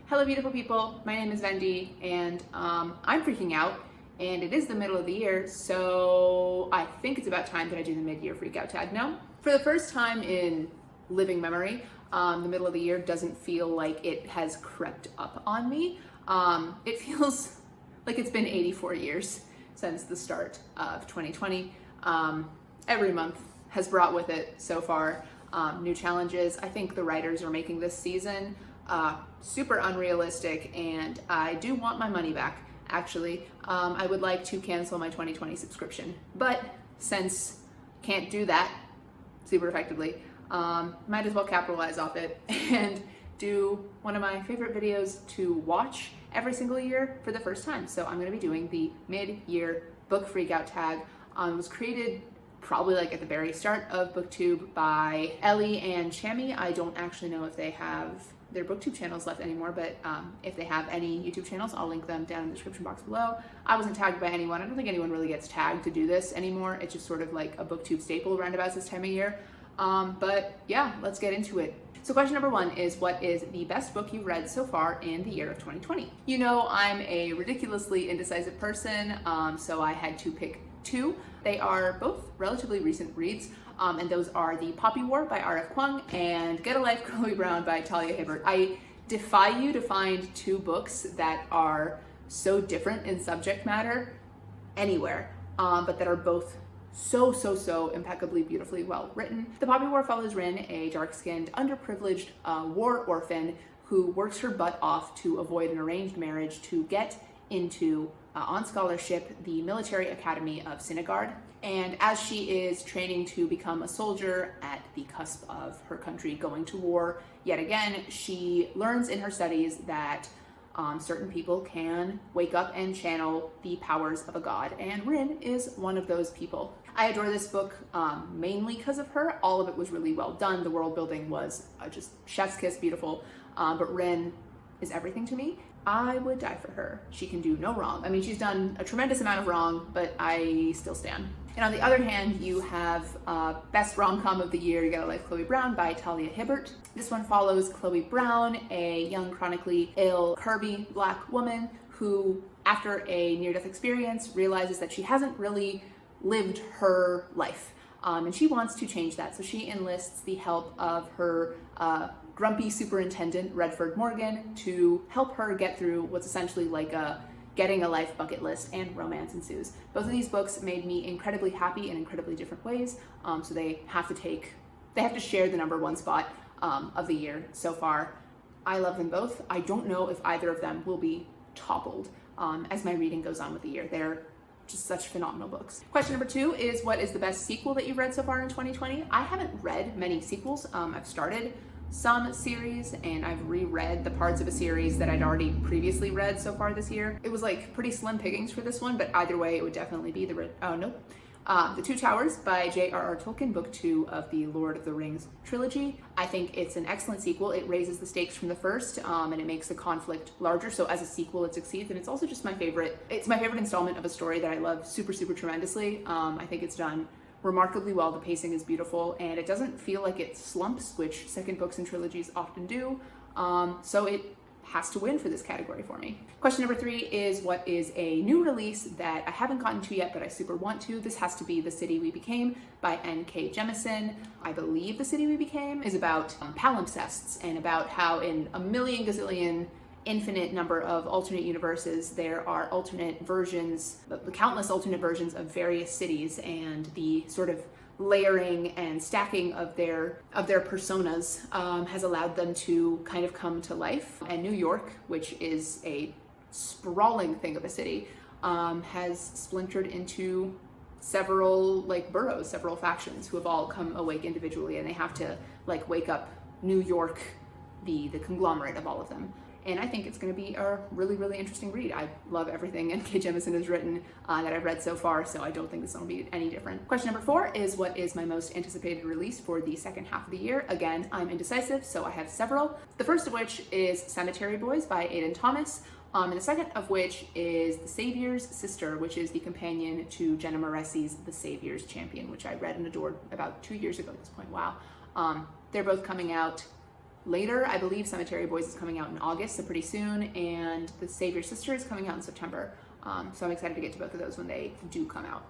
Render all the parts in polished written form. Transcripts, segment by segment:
Hello beautiful people, my name is Vendi and I'm freaking out and it is the middle of the year, so I think it's about time that I do the mid-year freakout tag now. For the first time in living memory, the middle of the year doesn't feel like it has crept up on me. It feels like it's been 84 years since the start of 2020. Every month has brought with it so far new challenges. I think the writers are making this season super unrealistic, and I do want my money back, actually. I would like to cancel my 2020 subscription, but since can't do that super effectively, might as well capitalize off it and do one of my favorite videos to watch every single year for the first time. So I'm going to be doing the mid-year book freakout tag. It was created probably like at the very start of BookTube by Ellie and Chammy. I don't actually know if they have their BookTube channels left anymore, but if they have any YouTube channels, I'll link them down in the description box below. I wasn't tagged by anyone. I don't think anyone really gets tagged to do this anymore. It's just sort of like a BookTube staple around about this time of year. But yeah, let's get into it. So question number one is, what is the best book you've read so far in the year of 2020? You know, I'm a ridiculously indecisive person, so I had to pick two. They are both relatively recent reads, and those are The Poppy War by Rf Huang and Get a Life, Chloe Brown by Talia Hibbert. I defy you to find two books that are so different in subject matter anywhere, but that are both so impeccably beautifully well written. The Poppy War follows Rin, a dark-skinned, underprivileged war orphan who works her butt off to avoid an arranged marriage to get into on scholarship the military academy of Sinigard. And as she is training to become a soldier at the cusp of her country going to war yet again, she learns in her studies that certain people can wake up and channel the powers of a god, and Rin is one of those people. I adore this book mainly because of her. All of it was really well done. The world building was just chef's kiss beautiful, but Rin is everything to me. I would die for her. She can do no wrong. I mean, she's done a tremendous amount of wrong, but I still stand. And on the other hand, you have Best Rom-Com of the Year, You Get a Life, Chloe Brown by Talia Hibbert. This one follows Chloe Brown, a young, chronically ill, curvy Black woman who, after a near-death experience, realizes that she hasn't really lived her life. And she wants to change that. So she enlists the help of her grumpy superintendent, Redford Morgan, to help her get through what's essentially like a getting a life bucket list, and romance ensues. Both of these books made me incredibly happy in incredibly different ways. So they have to share the #1 spot of the year so far. I love them both. I don't know if either of them will be toppled as my reading goes on with the year. They're just such phenomenal books. Question number two is, what is the best sequel that you've read so far in 2020? I haven't read many sequels. I've started some series and I've reread the parts of a series that I'd already previously read so far this year. It was like pretty slim pickings for this one, but either way it would definitely be The Two Towers by J.R.R. Tolkien, book 2 of the Lord of the Rings trilogy. I think it's an excellent sequel. It raises the stakes from the first, and it makes the conflict larger. So as a sequel, it succeeds, and it's also just my favorite. It's my favorite installment of a story that I love super tremendously. I think it's done remarkably well. The pacing is beautiful, and it doesn't feel like it slumps, which second books in trilogies often do. So it has to win for this category for me. Question number three is, what is a new release that I haven't gotten to yet but I super want to? This has to be The City We Became by N.K. Jemisin. I believe The City We Became is about palimpsests and about how in a million gazillion infinite number of alternate universes there are alternate versions, the countless alternate versions of various cities, and the sort of layering and stacking of their personas has allowed them to kind of come to life. And New York, which is a sprawling thing of a city, has splintered into several like boroughs, several factions who have all come awake individually, and they have to like wake up New York, the conglomerate of all of them. And I think it's going to be a really interesting read. I love everything N.K. Jemisin has written that I've read so far, so I don't think this one will be any different. Question number four is, what is my most anticipated release for the second half of the year? Again, I'm indecisive, so I have several. The first of which is Cemetery Boys by Aidan Thomas, and the second of which is The Savior's Sister, which is the companion to Jenna Moressi's The Savior's Champion, which I read and adored about 2 years ago at this point. Wow. They're both coming out later. I believe Cemetery Boys is coming out in August, so pretty soon, and The Savior Sister is coming out in September. So I'm excited to get to both of those when they do come out.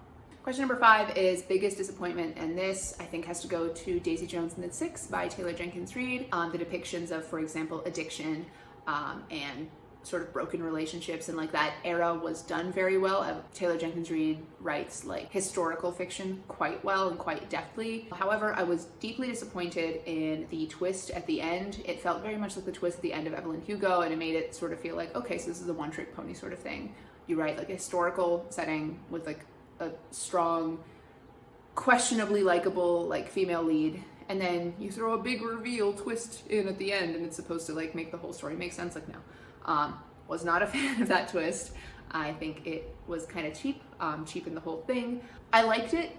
Question number 5 is biggest disappointment, and this I think has to go to Daisy Jones and the Six by Taylor Jenkins Reid. The depictions of, for example, addiction and sort of broken relationships and like that era was done very well. Taylor Jenkins Reid writes like historical fiction quite well and quite deftly. However, I was deeply disappointed in the twist at the end. It felt very much like the twist at the end of Evelyn Hugo, and it made it sort of feel like, okay, so this is a one-trick pony sort of thing. You write like a historical setting with like a strong, questionably likable like female lead, and then you throw a big reveal twist in at the end, and it's supposed to like make the whole story make sense. Like, no. Was not a fan of that twist. I think it was kind of cheapened the whole thing. I liked it,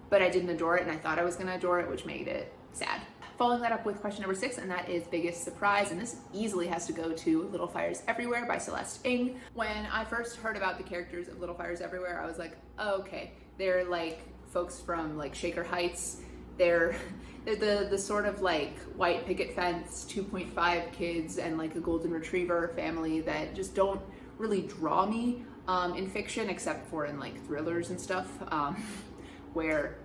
but I didn't adore it, and I thought I was gonna adore it, which made it sad. Following that up with question number 6, and that is biggest surprise, and this easily has to go to Little Fires Everywhere by Celeste Ng. When I first heard about the characters of Little Fires Everywhere, I was like, oh, okay, they're like folks from like Shaker Heights. They're the sort of like white picket fence 2.5 kids and like a golden retriever family that just don't really draw me in fiction, except for in like thrillers and stuff, where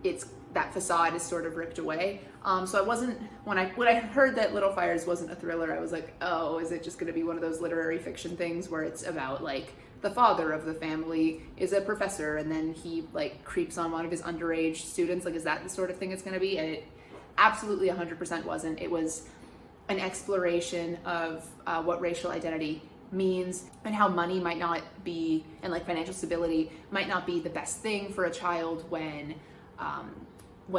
it's that facade is sort of ripped away. So I wasn't, when I heard that Little Fires wasn't a thriller, I was like, oh, is it just gonna be one of those literary fiction things where it's about like the father of the family is a professor and then he like creeps on one of his underage students? Like, is that the sort of thing it's gonna be? And it absolutely 100% wasn't. It was an exploration of what racial identity means and how money might not be, and like financial stability might not be the best thing for a child when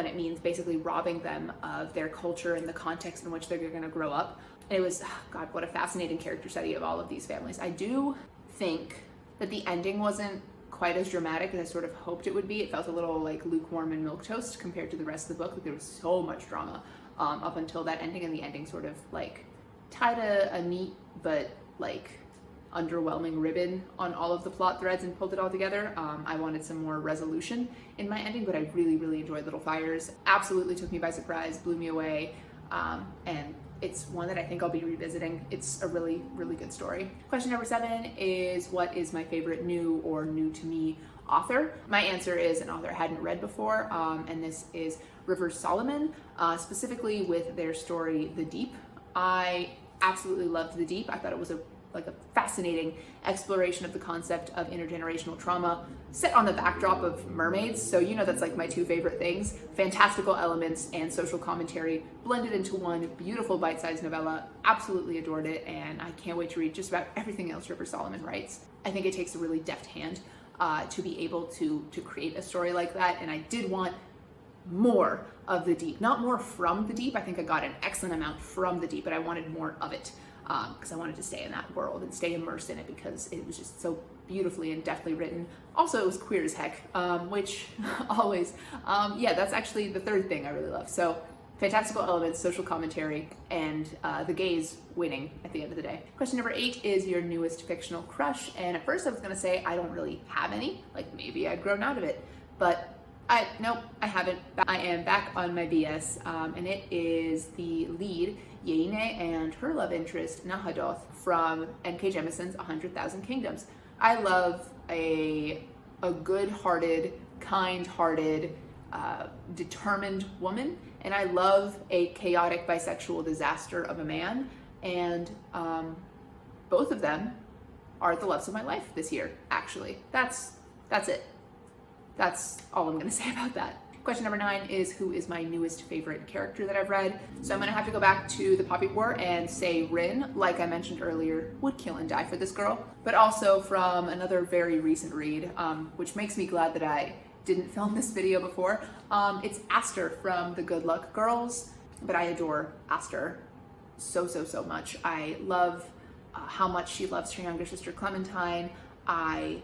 it means basically robbing them of their culture and the context in which they're going to grow up. And it was, oh God, what a fascinating character study of all of these families. I do think that the ending wasn't quite as dramatic as I sort of hoped it would be. It felt a little like lukewarm and milquetoast compared to the rest of the book. Like, there was so much drama up until that ending, and the ending sort of like tied a neat but like underwhelming ribbon on all of the plot threads and pulled it all together. I wanted some more resolution in my ending, but I really, really enjoyed Little Fires. Absolutely took me by surprise, blew me away, and it's one that I think I'll be revisiting. It's a really, really good story. Question number 7 is, what is my favorite new or new to me author? My answer is an author I hadn't read before, and this is Rivers Solomon, specifically with their story, The Deep. I absolutely loved The Deep. I thought it was a fascinating exploration of the concept of intergenerational trauma set on the backdrop of mermaids. So you know that's like my 2 favorite things. Fantastical elements and social commentary blended into one beautiful bite-sized novella. Absolutely adored it, and I can't wait to read just about everything else Rivers Solomon writes. I think it takes a really deft hand to be able to create a story like that, and I did want more of The Deep. Not more from The Deep. I think I got an excellent amount from The Deep, but I wanted more of it. Because I wanted to stay in that world and stay immersed in it because it was just so beautifully and deftly written. Also, it was queer as heck, which always, that's actually the 3rd thing I really love. So, fantastical elements, social commentary, and the gays winning at the end of the day. Question number 8 is your newest fictional crush. And at first I was going to say I don't really have any, like maybe I'd grown out of it, but nope, I haven't. I am back on my BS, and it is the lead, Yeine, and her love interest, Nahadoth, from N.K. Jemisin's 100,000 Kingdoms. I love a good-hearted, kind-hearted, determined woman, and I love a chaotic bisexual disaster of a man, and both of them are the loves of my life this year, actually. That's it. That's all I'm going to say about that. Question number 9 is, who is my newest favorite character that I've read? So I'm going to have to go back to the Poppy War and say Rin, like I mentioned earlier, would kill and die for this girl. But also from another very recent read, which makes me glad that I didn't film this video before. It's Aster from The Good Luck Girls, but I adore Aster so much. I love how much she loves her younger sister Clementine. I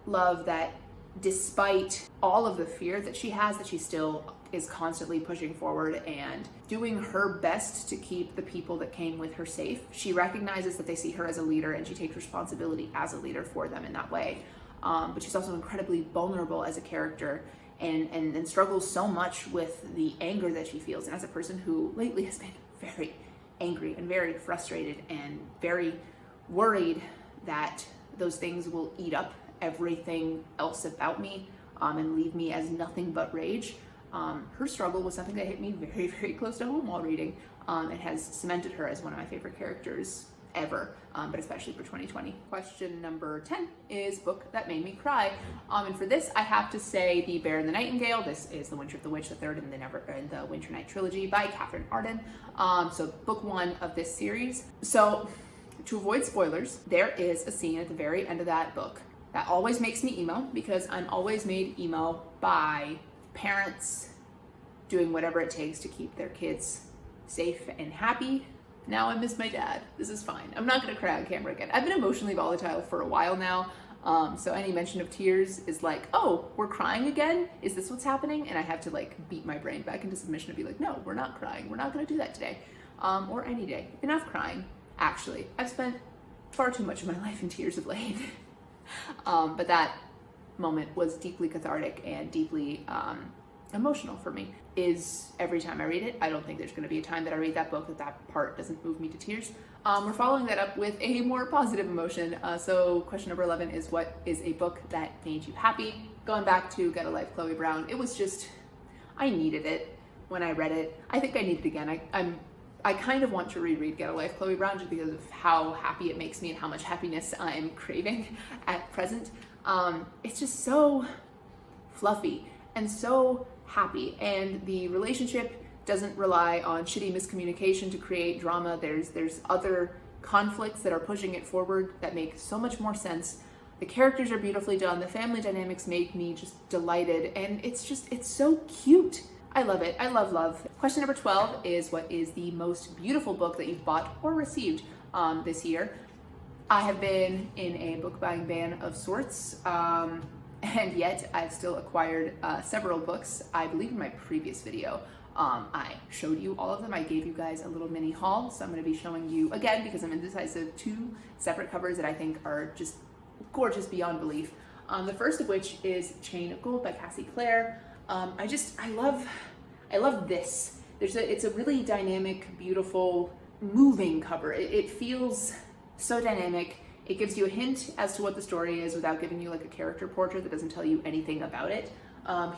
love that despite all of the fear that she has, that she still is constantly pushing forward and doing her best to keep the people that came with her safe. She recognizes that they see her as a leader, and she takes responsibility as a leader for them in that way. But she's also incredibly vulnerable as a character and struggles so much with the anger that she feels. And as a person who lately has been very, angry and very frustrated and very worried that those things will eat up everything else about me and leave me as nothing but rage. Her struggle was something that hit me very, very close to home while reading. It has cemented her as one of my favorite characters ever, but especially for 2020. Question number 10 is book that made me cry. And for this, I have to say The Bear and the Nightingale. This is The Winter of the Witch, the third in the Winter Night trilogy by Catherine Arden. So book 1 of this series. So to avoid spoilers, there is a scene at the very end of that book that always makes me emo, because I'm always made emo by parents doing whatever it takes to keep their kids safe and happy. Now I miss my dad. This is fine. I'm not gonna cry on camera again. I've been emotionally volatile for a while now. So any mention of tears is like, oh, we're crying again? Is this what's happening? And I have to like beat my brain back into submission and be like, no, we're not crying. We're not gonna do that today. Or any day. Enough crying, actually. I've spent far too much of my life in tears of late. But that moment was deeply cathartic and deeply emotional for me. Is every time I read it, I don't think there's going to be a time that I read that book that part doesn't move me to tears. We're following that up with a more positive emotion. So question number 11 is, what is a book that made you happy? Going back to Get a Life, Chloe Brown. It was just, I needed it when I read it. I think I need it again. I kind of want to reread Get a Life, Chloe Brown, just because of how happy it makes me and how much happiness I'm craving at present. It's just so fluffy and so happy, and the relationship doesn't rely on shitty miscommunication to create drama. There's other conflicts that are pushing it forward that make so much more sense. The characters are beautifully done. The family dynamics make me just delighted, and it's so cute. I love it. I love. Question number 12 is, what is the most beautiful book that you've bought or received this year? I have been in a book buying ban of sorts, and yet I've still acquired several books. I believe in my previous video, I showed you all of them. I gave you guys a little mini haul, so I'm going to be showing you again, because I'm indecisive, 2 separate covers that I think are just gorgeous beyond belief. The first of which is Chain of Gold by Cassie Clare. I love this. It's a really dynamic, beautiful, moving cover. It feels so dynamic. It gives you a hint as to what the story is without giving you like a character portrait that doesn't tell you anything about it.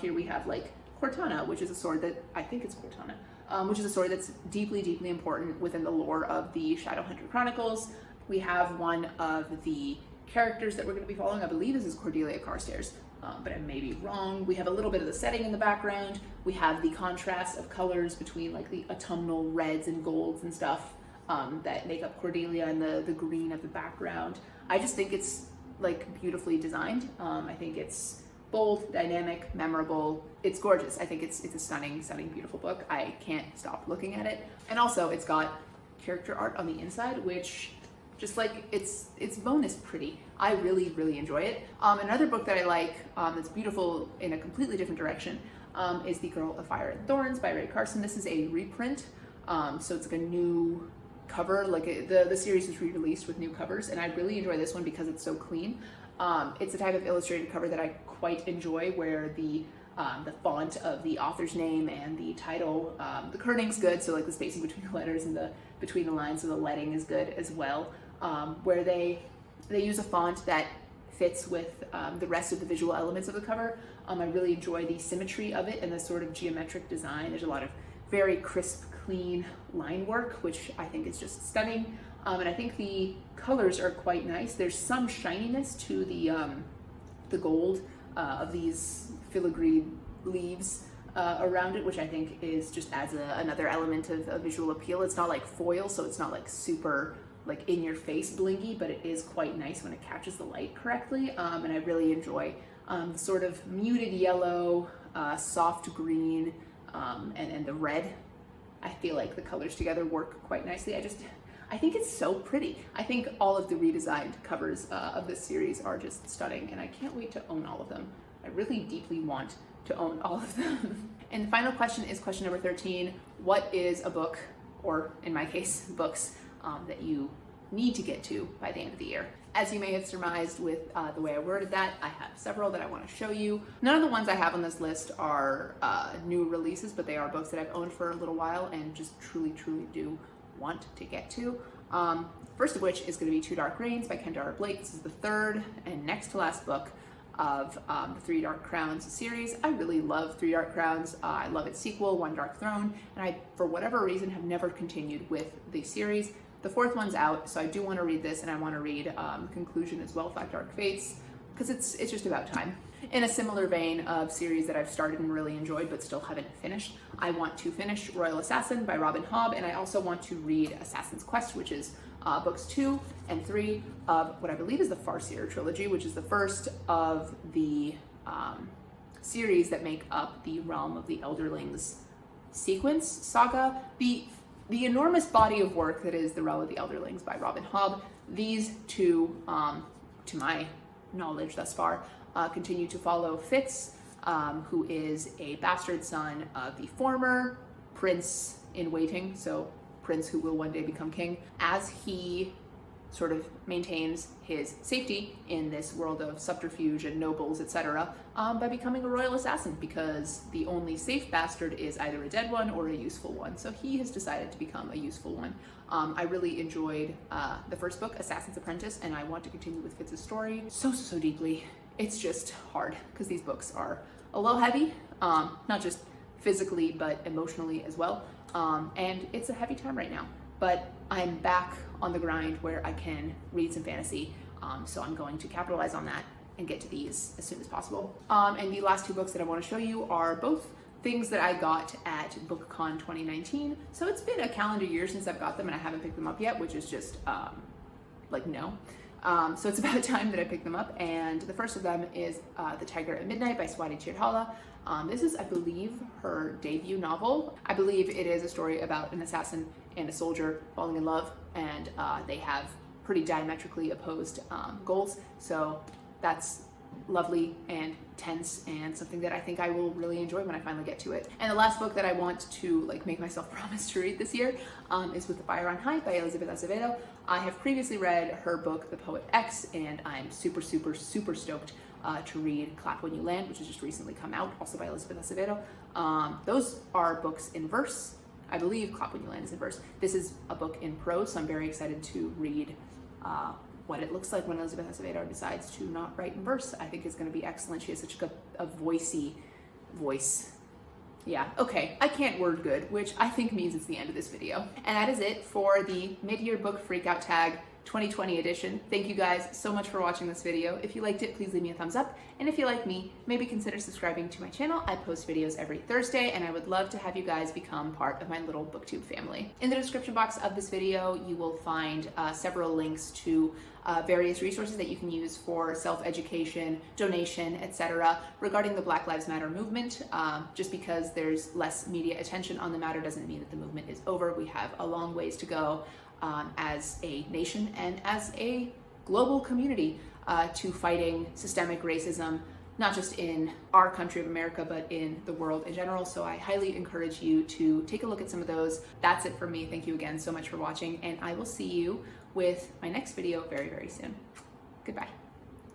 Here we have like Cortana, which is a sword that, I think it's Cortana, which is a sword that's deeply, deeply important within the lore of the Shadowhunter Chronicles. We have one of the characters that we're going to be following. I believe this is Cordelia Carstairs, but I may be wrong. We have a little bit of the setting in the background. We have the contrast of colors between like the autumnal reds and golds and stuff that make up Cordelia, and the green of the background. I just think it's like beautifully designed. I think it's bold, dynamic, memorable. It's gorgeous. I think it's a stunning, beautiful book. I can't stop looking at it. And also it's got character art on the inside, which just like it's bonus pretty. I really, really enjoy it. Another book that I like that's beautiful in a completely different direction is The Girl of Fire and Thorns by Carson. This is a reprint, so it's like a new cover. Like the series was re-released with new covers, and I really enjoy this one because it's so clean. It's a type of illustrated cover that I quite enjoy, where the font of the author's name and the title, the kerning good, so like the spacing between the letters and between the lines, so the leading is good as well. Where they use a font that fits with the rest of the visual elements of the cover. I really enjoy the symmetry of it and the sort of geometric design. There's a lot of very crisp, clean line work, which I think is just stunning. And I think the colors are quite nice. There's some shininess to the gold of these filigreed leaves around it, which I think is just adds another element of visual appeal. It's not like foil, so it's not like super like in your face blingy, but it is quite nice when it catches the light correctly. And I really enjoy the sort of muted yellow, soft green, and the red. I feel like the colors together work quite nicely. I think it's so pretty. I think all of the redesigned covers of this series are just stunning, and I can't wait to own all of them. I really deeply want to own all of them. And the final question is question number 13. What is a book, or in my case, books, that you need to get to by the end of the year? As you may have surmised with the way I worded that, I have several that I want to show you. None of the ones I have on this list are new releases, but they are books that I've owned for a little while and just truly, truly do want to get to. First of which is going to be Two Dark Reigns by Kendare Blake. This is the third and next to last book of the Three Dark Crowns series. I really love Three Dark Crowns. I love its sequel, One Dark Throne, and I, for whatever reason, have never continued with the series. The fourth one's out, so I do want to read this, and I want to read the conclusion as well, Five Dark Fates, because it's just about time. In a similar vein of series that I've started and really enjoyed but still haven't finished, I want to finish Royal Assassin by Robin Hobb, and I also want to read Assassin's Quest, which is books 2 and 3 of what I believe is the Farseer trilogy, which is the first of the series that make up the Realm of the Elderlings sequence saga. The enormous body of work that is the Realm of the Elderlings by Robin Hobb. These two, to my knowledge thus far, continue to follow Fitz, who is a bastard son of the former prince in waiting, so prince who will one day become king, as he sort of maintains his safety in this world of subterfuge and nobles, etc., by becoming a royal assassin, because the only safe bastard is either a dead one or a useful one. So he has decided to become a useful one. I really enjoyed the first book, Assassin's Apprentice, and I want to continue with Fitz's story so deeply. It's just hard because these books are a little heavy, not just physically but emotionally as well. And it's a heavy time right now, but I'm back on the grind where I can read some fantasy, so I'm going to capitalize on that and get to these as soon as possible. And the last two books that I want to show you are both things that I got at BookCon 2019, so it's been a calendar year since I've got them and I haven't picked them up yet, which is just like no. So it's about time that I pick them up, and the first of them is The Tiger at Midnight by Swaney Chichalla. This is, I believe, her debut novel. I believe it is a story about an assassin and a soldier falling in love, and they have pretty diametrically opposed goals, so that's lovely and tense and something that I think I will really enjoy when I finally get to it. And the last book that I want to make myself promise to read this year is With the Fire on High by Elizabeth Acevedo. I have previously read her book, The Poet X, and I'm super stoked to read Clap When You Land, which has just recently come out, also by Elizabeth Acevedo. Those are books in verse. I believe Clap When You Land is in verse. This is a book in prose, so I'm very excited to read what it looks like when Elizabeth Acevedo decides to not write in verse. I think it's going to be excellent. She has such a voicey voice. Yeah, okay, I can't word good, which I think means it's the end of this video. And that is it for the Midyear Book Freakout Tag 2020 edition. Thank you guys so much for watching this video. If you liked it, please leave me a thumbs up. And if you like me, maybe consider subscribing to my channel. I post videos every Thursday, and I would love to have you guys become part of my little booktube family. In the description box of this video, you will find several links to various resources that you can use for self-education, donation, etc. regarding the Black Lives Matter movement. Just because there's less media attention on the matter doesn't mean that the movement is over. We have a long ways to go as a nation and as a global community to fighting systemic racism, not just in our country of America, but in the world in general. So I highly encourage you to take a look at some of those. That's it for me. Thank you again so much for watching, and I will see you with my next video very soon. Goodbye.